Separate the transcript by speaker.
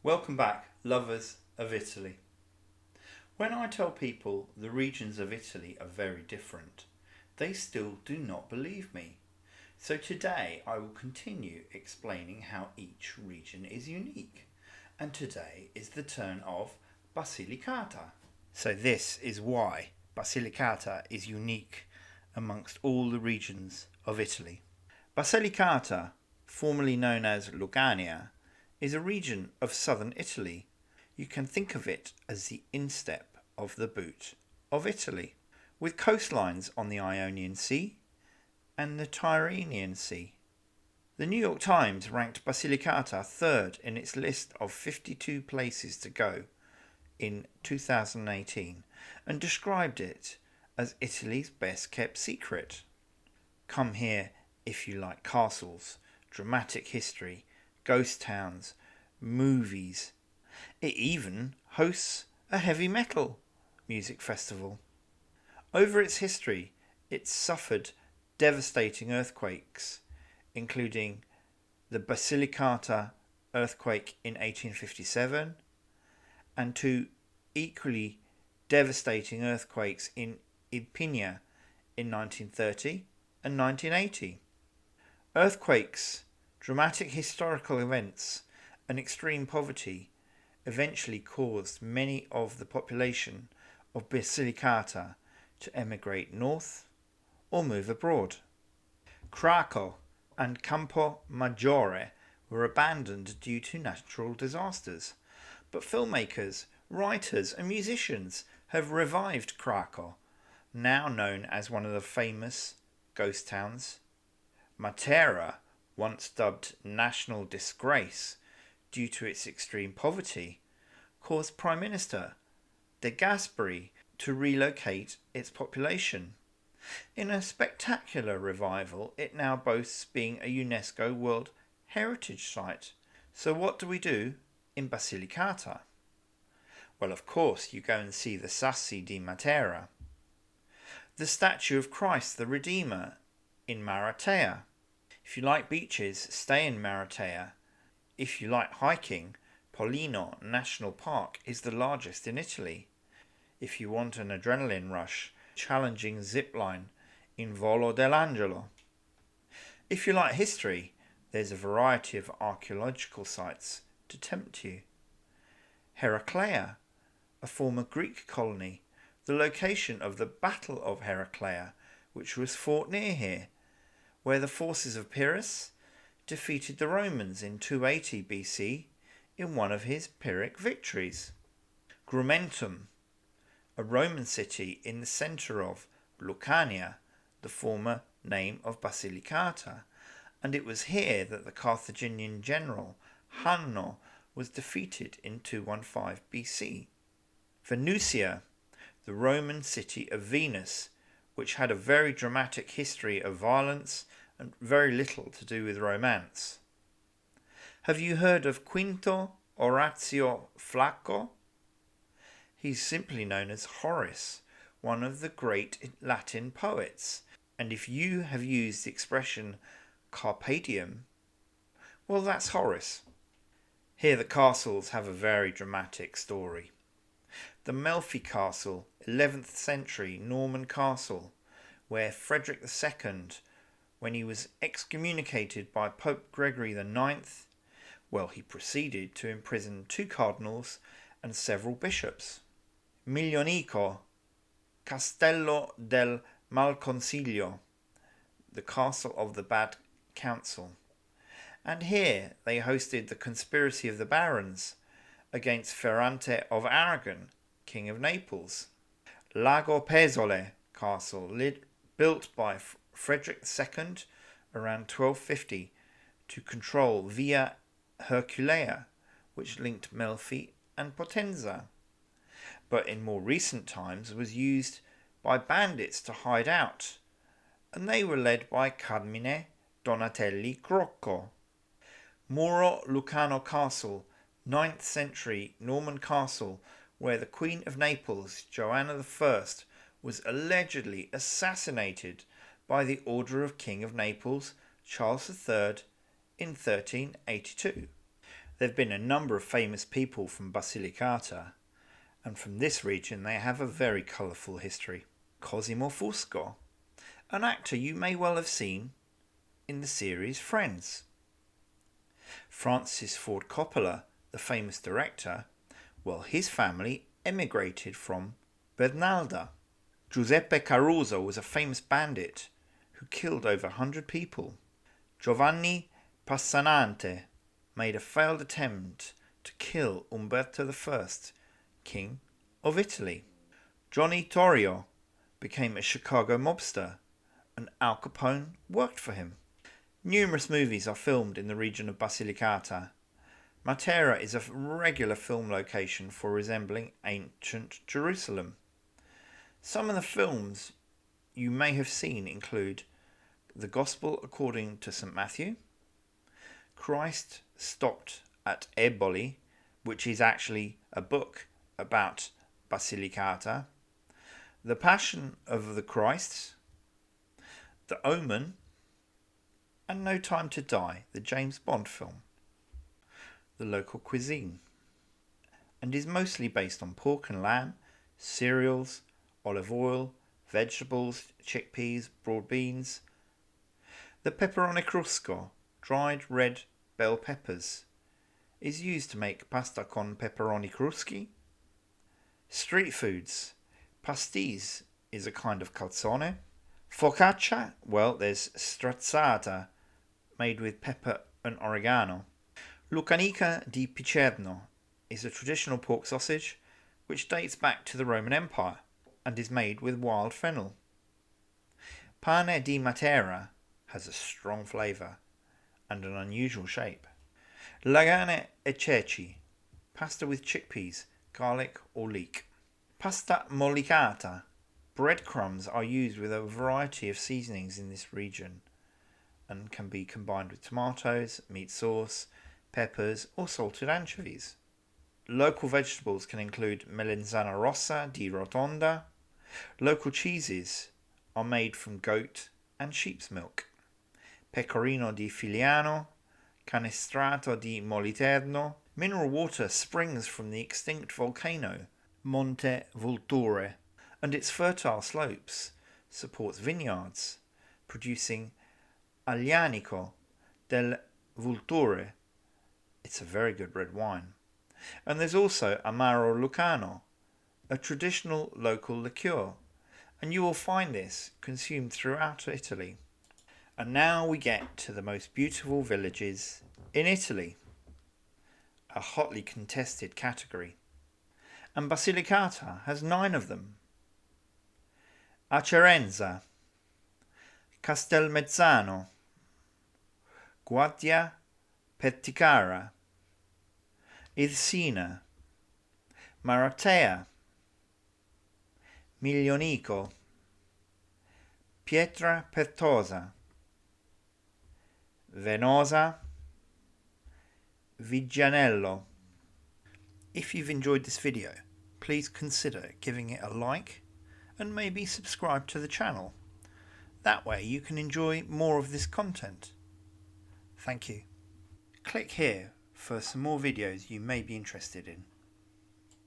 Speaker 1: Welcome back, lovers of Italy. When I tell people the regions of Italy are very different, they still do not believe me. So today I will continue explaining how each region is unique. And today is the turn of Basilicata. So this is why Basilicata is unique amongst all the regions of Italy. Basilicata, formerly known as Lucania, is a region of southern Italy. You can think of it as the instep of the boot of Italy, with coastlines on the Ionian Sea and the Tyrrhenian Sea. The New York Times ranked Basilicata third in its list of 52 places to go in 2018 and described it as Italy's best kept secret. Come here if you like castles, dramatic history, ghost towns, movies. It even hosts a heavy metal music festival. Over its history, it suffered devastating earthquakes, including the Basilicata earthquake in 1857 and two equally devastating earthquakes in Irpinia in 1930 and 1980. Earthquakes, dramatic historical events, and extreme poverty eventually caused many of the population of Basilicata to emigrate north or move abroad. Craco and Campo Maggiore were abandoned due to natural disasters, but filmmakers, writers, and musicians have revived Craco, now known as one of the famous ghost towns. Matera, once dubbed national disgrace due to its extreme poverty, caused Prime Minister De Gasperi to relocate its population. In a spectacular revival, it now boasts being a UNESCO World Heritage Site. So what do we do in Basilicata? Well, of course, you go and see the Sassi di Matera, the statue of Christ the Redeemer in Maratea. If you like beaches, stay in Maratea. If you like hiking, Pollino National Park is the largest in Italy. If you want an adrenaline rush, challenging zipline in Volo dell'Angelo. If you like history, there's a variety of archaeological sites to tempt you. Heraclea, a former Greek colony, the location of the Battle of Heraclea, which was fought near here, where the forces of Pyrrhus defeated the Romans in 280 BC in one of his Pyrrhic victories. Grumentum, a Roman city in the centre of Lucania, the former name of Basilicata, and it was here that the Carthaginian general Hanno was defeated in 215 BC. Venusia, the Roman city of Venus, which had a very dramatic history of violence and very little to do with romance. Have you heard of Quinto Orazio Flacco? He's simply known as Horace, one of the great Latin poets, and if you have used the expression carpe diem, well, that's Horace. Here the castles have a very dramatic story. The Melfi Castle, 11th century Norman castle, where Frederick II, when he was excommunicated by Pope Gregory IX, well, he proceeded to imprison 2 cardinals and several bishops. Miglionico, Castello del Malconsiglio, the castle of the Bad Council. And here they hosted the conspiracy of the barons against Ferrante of Aragon, King of Naples. Lago Pesole Castle, built by Frederick II around 1250 to control Via Herculea, which linked Melfi and Potenza, but in more recent times was used by bandits to hide out, and they were led by Carmine Donatelli Crocco. Muro Lucano Castle, 9th century Norman castle, where the Queen of Naples, Joanna I, was allegedly assassinated by the order of King of Naples, Charles III, in 1382. There have been a number of famous people from Basilicata, and from this region they have a very colourful history. Cosimo Fusco, an actor you may well have seen in the series Friends. Francis Ford Coppola, the famous director, well, his family emigrated from Bernalda. Giuseppe Caruso was a famous bandit who killed over 100 people. Giovanni Passanante made a failed attempt to kill Umberto I, King of Italy. Johnny Torrio became a Chicago mobster, and Al Capone worked for him. Numerous movies are filmed in the region of Basilicata. Matera is a regular film location for resembling ancient Jerusalem. Some of the films you may have seen include The Gospel According to St. Matthew, Christ Stopped at Eboli, which is actually a book about Basilicata, The Passion of the Christ, The Omen, and No Time to Die, the James Bond film. The local cuisine, and is mostly based on pork and lamb, cereals, olive oil, vegetables, chickpeas, broad beans. The peperone crusco, dried red bell peppers, is used to make pasta con peperoni cruschi. Street foods. Pastis is a kind of calzone. Focaccia, well, there's strazzata, made with pepper and oregano. Lucanica di Picerno is a traditional pork sausage which dates back to the Roman Empire and is made with wild fennel. Pane di Matera has a strong flavour and an unusual shape. Lagane e ceci, pasta with chickpeas, garlic or leek. Pasta mollicata, breadcrumbs are used with a variety of seasonings in this region and can be combined with tomatoes, meat sauce, peppers or salted anchovies. Local vegetables can include melanzana rossa di Rotonda. Local cheeses are made from goat and sheep's milk. Pecorino di Filiano, Canestrato di Moliterno. Mineral water springs from the extinct volcano Monte Vulture, and its fertile slopes supports vineyards producing Aglianico del Vulture. It's a very good red wine. And there's also Amaro Lucano, a traditional local liqueur, and you will find this consumed throughout Italy. And now we get to the most beautiful villages in Italy, a hotly contested category, and Basilicata has 9 of them. Acerenza, Castelmezzano, Guardia Perticara, Irsina, Maratea, Miglionico, Pietra Pertosa, Venosa, Viggianello. If you've enjoyed this video, please consider giving it a like and maybe subscribe to the channel. That way you can enjoy more of this content. Thank you. Click here for some more videos you may be interested in.